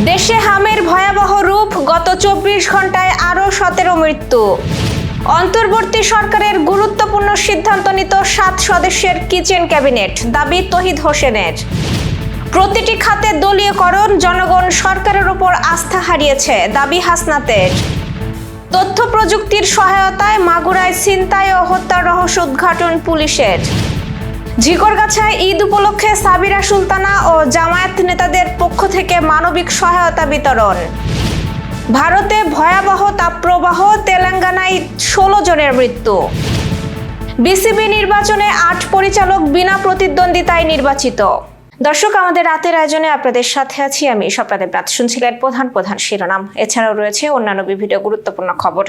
দেশে হামের ভয়াবহ রূপ, গত 24 ঘন্টায় আরও 17 মৃত্যু। অন্তর্বর্তী সরকারের গুরুত্বপূর্ণ সিদ্ধান্ত নিত 7 সদস্যের কিচেন ক্যাবিনেট, দাবি তৌহিদ হোসেনের। প্রতিটি খাতে দলীয়করণ, জনগণ সরকারের উপর আস্থা হারিয়েছে, দাবি হাসনাতের। তথ্য প্রযুক্তির সহায়তায় মাগুরায় ছিনতাই ও হত্যার রহস্য উদ্ঘাটন পুলিশের। ঝিকরগাছায় ঈদ উপলক্ষে সাবিরা সুলতানা ও জামায়াত নেতাদের পক্ষ থেকে মানবিক সহায়তা বিতরণ। ভারতে ভয়াবহ তাপপ্রবাহ, তেলেঙ্গানায় 16 জনের মৃত্যু। বিসিবি নির্বাচনে 8 পরিচালক বিনা প্রতিদ্বন্দ্বিতায় নির্বাচিত। দর্শক, আমাদের রাতের আয়োজনে আপনাদের সাথে আছি আমি স্বপ্না দেবনাথ। শুনছিলেন প্রধান শিরোনাম। এছাড়াও রয়েছে অন্যান্য বিভিন্ন গুরুত্বপূর্ণ খবর।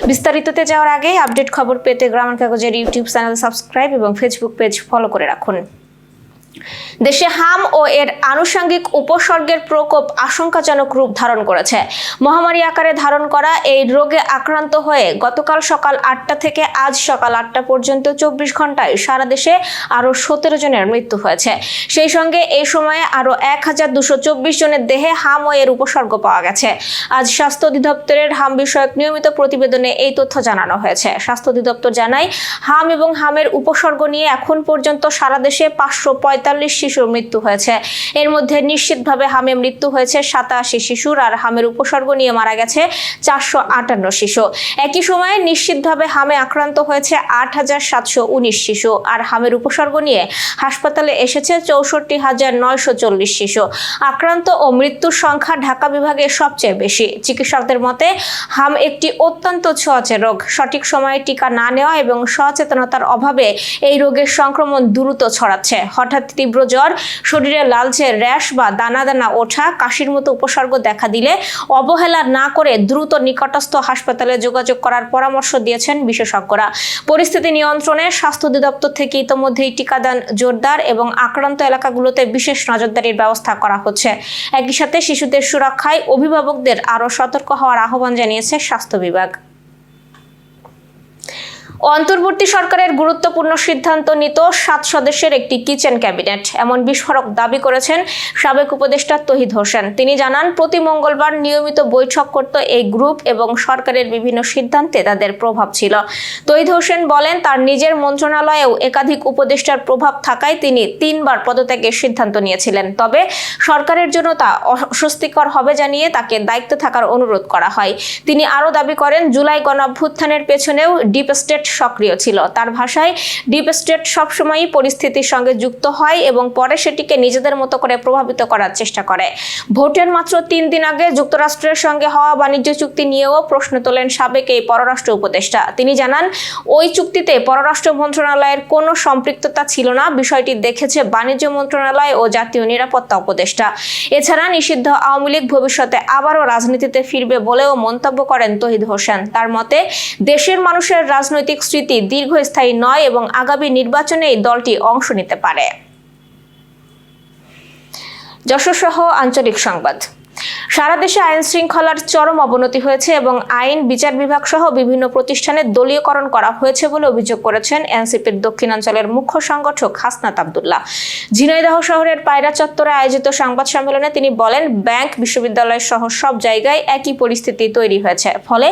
বিস্তারিততে যাওয়ার আগে আপডেট খবর পেতে গ্রামীণ কাগজের ইউটিউব চ্যানেল সাবস্ক্রাইব এবং ফেসবুক পেজ ফলো করে রাখুন। দেশে হাম ও এর আনুষঙ্গিক উপসর্গের প্রকোপ আশঙ্কাজনক রূপ ধারণ করেছে। মহামারী আকারে ধারণ করা এই রোগে আক্রান্ত হয়ে গতকাল সকাল 8টা থেকে আজ সকাল 8টা পর্যন্ত 24 ঘন্টায় সারা দেশে আরও 17 জনের মৃত্যু হয়েছে। সেই সঙ্গে এই সময়ে আরও 1224 জনের দেহে হাম ও এর উপসর্গ পাওয়া গেছে। আজ স্বাস্থ্য অধিদপ্তরের হাম বিষয়ক নিয়মিত প্রতিবেদনে এই তথ্য জানানো হয়েছে। স্বাস্থ্য অধিদপ্তর জানায়, হাম এবং হামের উপসর্গ নিয়ে এখন পর্যন্ত সারা দেশে 545 শিশুর মৃত্যু হয়েছে। এর মধ্যে নিশ্চিতভাবে হামে মৃত্যু হয়েছে 87 শিশুর, আর হামের উপসর্গ নিয়ে মারা গেছে 458 শিশু। একই সময়ে নিশ্চিতভাবে হামে আক্রান্ত হয়েছে 8719 শিশু, আর হামের উপসর্গ নিয়ে হাসপাতালে এসেছে 64,940 শিশু। আক্রান্ত ও মৃত্যুর সংখ্যা ঢাকা বিভাগে সবচেয়ে বেশি। চিকিৎসকদের মতে, হাম একটি অত্যন্ত ছোঁয়াচে রোগ। সঠিক সময়ে টিকা না নেওয়া এবং সচেতনতার অভাবে এই রোগের সংক্রমণ দ্রুত ছড়াচ্ছে। হঠাৎ তীব্র জ্বর, শরীরে লালচে র্যাশ বা দানা দানা ওঠা, কাশির মতো উপসর্গ দেখা দিলে অবহেলা না করে দ্রুত নিকটস্থ হাসপাতালে যোগাযোগ করার পরামর্শ দিয়েছেন বিশেষজ্ঞরা। পরিস্থিতি নিয়ন্ত্রণে স্বাস্থ্য অধিদপ্তর থেকে ইতোমধ্যেই টিকাদান জোরদার এবং আক্রান্ত এলাকাগুলোতে বিশেষ নজরদারির ব্যবস্থা করা হচ্ছে। একই সাথে শিশুদের সুরক্ষায় অভিভাবকদের আরও সতর্ক হওয়ার আহ্বান জানিয়েছে স্বাস্থ্য বিভাগ। অন্তর্বর্তী সরকারের গুরুত্বপূর্ণ সিদ্ধান্ত নিত 7 সদস্যের একটি কিচেন ক্যাবিনেট, এমন বিস্ফোরক দাবি করেছেন সাবেক উপদেষ্টা তৌহিদ হোসেন। তিনি জানান, প্রতি মঙ্গলবার নিয়মিত বৈঠক করত এই গ্রুপ এবং সরকারের বিভিন্ন সিদ্ধান্তে তাদের প্রভাব ছিল। তৌহিদ হোসেন বলেন, তার নিজের মন্ত্রণালয়েও একাধিক উপদেষ্টার প্রভাব থাকায় তিনি 3 বার পদত্যাগের সিদ্ধান্ত নিয়েছিলেন। তবে সরকারের জন্য তা অস্বস্তিকর হবে জানিয়ে তাকে দায়িত্বে থাকার অনুরোধ করা হয়। তিনি আরও দাবি করেন, জুলাই গণঅভ্যুত্থানের পেছনেও ডিপ স্টেট সক্রিয় ছিল। তার ভাষায়, ডিপ স্টেট সবসময়ই পরিস্থিতির সঙ্গে যুক্ত হয় এবং পরে সেটিকে নিজেদের মতো করে প্রভাবিত করার চেষ্টা করে। ভোটের মাত্র 3 দিন আগে যুক্তরাষ্ট্রের সঙ্গে হওয়া বাণিজ্য চুক্তি নিয়েও প্রশ্ন তোলেন সাবেক এই পররাষ্ট্র উপদেষ্টা। তিনি জানান, ওই চুক্তিতে পররাষ্ট্র মন্ত্রণালয়ের কোনো সম্পৃক্ততা ছিল না। বিষয়টি দেখেছে বাণিজ্য মন্ত্রণালয় ও জাতীয় নিরাপত্তা উপদেষ্টা। এছাড়া নিষিদ্ধ আওয়ামী লীগ ভবিষ্যতে আবারও রাজনীতিতে ফিরবে বলেও মন্তব্য করেন তৌহিদ হোসেন। তার মতে, দেশের মানুষের রাজনৈতিক স্মৃতি দীর্ঘস্থায়ী নয় এবং আগামী নির্বাচনে এই দলটি অংশ নিতে পারে। যশোর সহ আঞ্চলিক সংবাদ। সারা দেশে আইন শৃঙ্খলার চরম অবনতি হয়েছে এবং আইন বিচার বিভাগ সহ বিভিন্ন প্রতিষ্ঠানে দলীয়করণ করা হয়েছে বলে অভিযোগ করেছেন এনসিপির দক্ষিণাঞ্চলের মুখ্য সংগঠক হাসনাত আব্দুল্লাহ। ঝিনাইদহ শহরের পায়রা চত্বরে আয়োজিত সংবাদ সম্মেলনে তিনি বলেন, ব্যাংক, বিশ্ববিদ্যালয় সহ সব জায়গায় একই পরিস্থিতি তৈরি হয়েছে। ফলে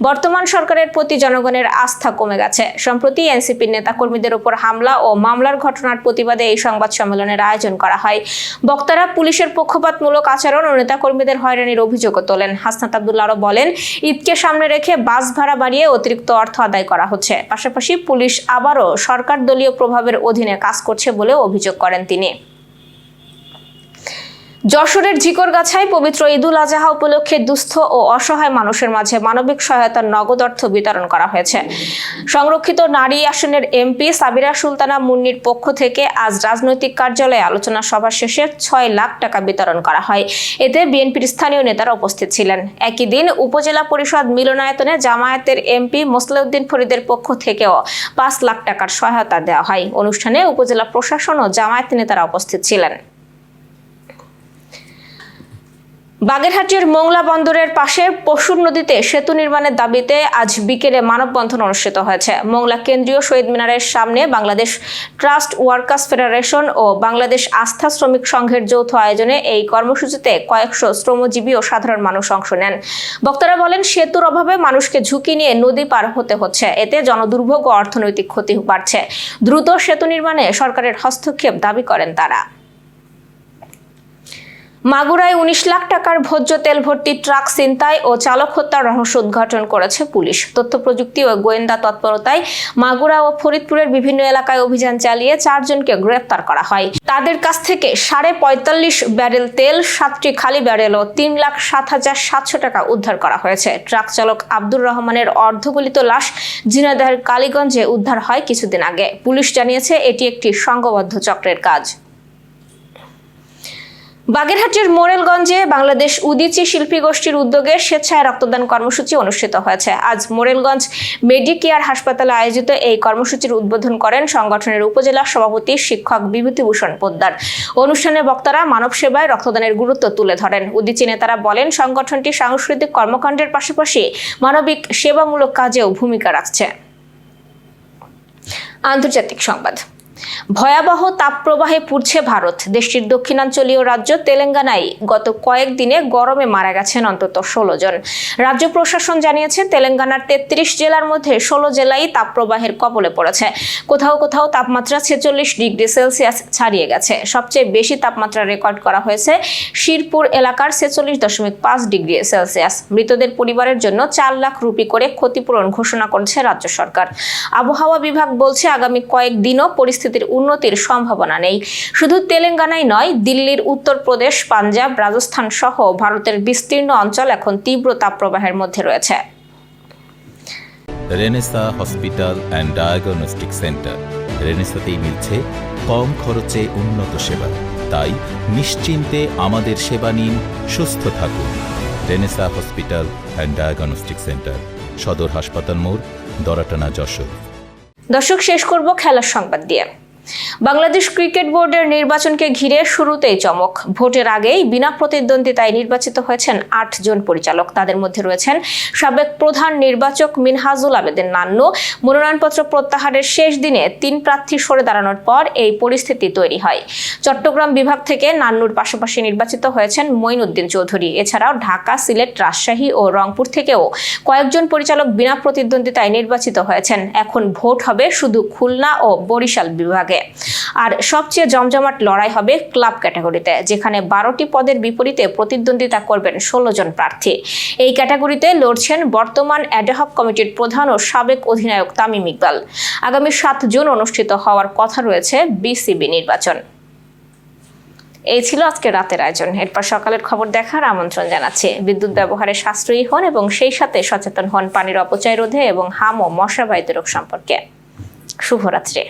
বর্তমান সরকারের প্রতি জনগণের আস্থা কমে গেছে। সম্প্রতি এনসিপির নেতাকর্মীদের উপর হামলা ও মামলার ঘটনার প্রতিবাদে এই সংবাদ সম্মেলনের আয়োজন করা হয়। বক্তারা পুলিশের পক্ষপাতমূলক আচরণ ও নেতাকর্মীদের হয়রানির অভিযোগও তোলেন। হাসনাত আব্দুল্লাহ আরও বলেন, ঈদকে সামনে রেখে বাস ভাড়া বাড়িয়ে অতিরিক্ত অর্থ আদায় করা হচ্ছে। পাশাপাশি পুলিশ আবারও সরকার দলীয় প্রভাবের অধীনে কাজ করছে বলেও অভিযোগ করেন তিনি। যশোরের ঝিকরগাছায় পবিত্র ঈদুল আজহা উপলক্ষে দুস্থ ও অসহায় মানুষের মাঝে মানবিক সহায়তার নগদ অর্থ বিতরণ করা হয়েছে। সংরক্ষিত নারী আসনের এমপি সাবিরা সুলতানা মুন্নির পক্ষ থেকে আজ রাজনৈতিক কার্যালয়ে আলোচনা সভা শেষে 6 লাখ টাকা বিতরণ করা হয়। এতে বিএনপির স্থানীয় নেতারা উপস্থিত ছিলেন। একই দিন উপজেলা পরিষদ মিলনায়তনে জামায়াতের এমপি মোসলেউদ্দিন ফরিদের পক্ষ থেকেও 5 লাখ টাকার সহায়তা দেওয়া হয়। অনুষ্ঠানে উপজেলা প্রশাসন ও জামায়াত নেতারা উপস্থিত ছিলেন। বাগেরহাটের মোংলা বন্দরের পাশে পশুর নদীতে সেতু নির্মাণের দাবিতে আজ বিকেলে মানববন্ধন অনুষ্ঠিত হয়েছে। মোংলা কেন্দ্রীয় শহীদ মিনারের সামনে বাংলাদেশ ট্রাস্ট ওয়ার্কার্স ফেডারেশন ও বাংলাদেশ আস্থা শ্রমিক সংঘের যৌথ আয়োজনে এই কর্মসূচিতে কয়েকশো শ্রমজীবী ও সাধারণ মানুষ অংশ নেন। বক্তারা বলেন, সেতুর অভাবে মানুষকে ঝুঁকি নিয়ে নদী পার হতে হচ্ছে, এতে জনদুর্ভোগ ও অর্থনৈতিক ক্ষতি বাড়ছে। দ্রুত সেতু নির্মাণে সরকারের হস্তক্ষেপ দাবি করেন তারা। মাগুরায় 19 লাখ টাকার ভোজ্য তেল ভর্তি ট্রাক ছিনতাই ও চালক হত্যার রহস্য উদ্ঘাটন করেছে পুলিশ। তথ্য প্রযুক্তি ও গোয়েন্দা তৎপরতায় মাগুরা ও ফরিদপুরের বিভিন্ন এলাকায় অভিযান চালিয়ে 4 জনকে গ্রেপ্তার করা হয়। তাদের কাছ থেকে 45.5 ব্যারেল তেল, 7টি খালি ব্যারেল ও 3,07,700 টাকা উদ্ধার করা হয়েছে। ট্রাক চালক আব্দুর রহমানের অর্ধগলিত লাশ ঝিনাইদহের কালীগঞ্জে উদ্ধার হয় কিছুদিন আগে। পুলিশ জানিয়েছে এটি একটি সংঘবদ্ধ চক্রের কাজ। বাগেরহাটের মোরেলগঞ্জে বাংলাদেশ উদীচী শিল্পী গোষ্ঠীর উদ্যোগে স্বেচ্ছায় রক্তদান কর্মসূচি অনুষ্ঠিত হয়েছে। আজ মোরেলগঞ্জ মেডিকেয়ার হাসপাতালে আয়োজিত এই কর্মসূচির উদ্বোধন করেন সংগঠনের উপজেলা সভাপতি শিক্ষক বিভূতিভূষণ পোদ্দার। অনুষ্ঠানে বক্তারা মানব সেবায় রক্তদানের গুরুত্ব তুলে ধরেন। উদীচী নেতারা বলেন, সংগঠনটি সাংস্কৃতিক কর্মকাণ্ডের পাশাপাশি মানবিক সেবামূলক কাজেও ভূমিকা রাখছে। আন্তর্জাতিক সংবাদ। ভয়াবহ তাপপ্রবাহে পুড়ছে ভারত। দেশটির দক্ষিণাঞ্চলীয় রাজ্য তেলেঙ্গানায় গত কয়েকদিনে গরমে মারা গেছেন অন্তত 16 জন। রাজ্য প্রশাসন জানিয়েছে, তেলেঙ্গানার 33 জেলার মধ্যে 16 জেলাই তাপপ্রবাহের কবলে পড়েছে। কোথাও কোথাও তাপমাত্রা 46 ডিগ্রি সেলসিয়াস ছাড়িয়ে গেছে। সবচেয়ে বেশি তাপমাত্রা রেকর্ড করা হয়েছে শিরপুর এলাকার 46.5 ডিগ্রি সেলসিয়াস। মৃতদের পরিবারের জন্য 4 লাখ রুপি করে ক্ষতিপূরণ ঘোষণা করেছে রাজ্য সরকার। আবহাওয়া বিভাগ বলছে, আগামী কয়েকদিনও পরিস্থিতির উন্নতির সম্ভাবনা নেই। শুধু তেলেঙ্গানায় নয়, দিল্লির উত্তরপ্রদেশ, পাঞ্জাব, রাজস্থান সহ ভারতের বিস্তীর্ণ অঞ্চল এখন তীব্র তাপপ্রবাহের মধ্যে রয়েছে। Renaissance hospital and diagnostic centre. রেনেসাতেই মিলছে কম খরচে উন্নত সেবা। তাই নিশ্চিন্তে আমাদের সেবা নিন, সুস্থ থাকুন। Renaissance hospital and diagnostic centre, সদর হাসপাতাল মোড়, দরাটানা, যশোর। দর্শক, শেষ করব খেলার সংবাদ দিয়ে। বাংলাদেশ ক্রিকেট বোর্ডের নির্বাচনকে ঘিরে শুরুতেই চমক। ভোটের আগেই বিনা প্রতিদ্বন্দ্বিতায় নির্বাচিত হয়েছেন 8 জন পরিচালক। তাদের মধ্যে রয়েছেন সাবেক প্রধান নির্বাচক মিনহাজুল আবেদিন নান্নু। মনোনয়নপত্র প্রত্যাহারের শেষ দিনে 3 প্রার্থী সরে দাঁড়ানোর পর এই পরিস্থিতি তৈরি হয়। চট্টগ্রাম বিভাগ থেকে নান্নুর পাশাপাশি নির্বাচিত হয়েছেন মঈনুদ্দিন চৌধুরী। এছাড়াও ঢাকা, সিলেট, রাজশাহী ও রংপুর থেকেও কয়েকজন পরিচালক বিনা প্রতিদ্বন্দ্বিতায় নির্বাচিত হয়েছেন। এখন ভোট হবে শুধু খুলনা ও বরিশাল বিভাগে। আর সবচেয়ে জমজমাট লড়াই হবে ক্লাব ক্যাটাগরিতে, যেখানে 12টি পদের বিপরীতে প্রতিদ্বন্দ্বিতা করবেন 16 জন প্রার্থী। এই ক্যাটাগরিতে লড়ছেন বর্তমান অ্যাডহক কমিটির প্রধান ও সাবেক অধিনায়ক তামিম ইকবাল। আগামী 7 জুন অনুষ্ঠিত হওয়ার কথা রয়েছে বিসিবি নির্বাচন। এই ছিল আজকে রাতের আয়োজন। এরপর সকালের খবর দেখার আমন্ত্রণ জানাচ্ছি। বিদ্যুৎ ব্যবহারে সাশ্রয়ী হন এবং সেই সাথে সচেতন হন পানির অপচয় রোধে এবং হাম ও মশাবাহিত রোগ সম্পর্কে। শুভরাত্রি।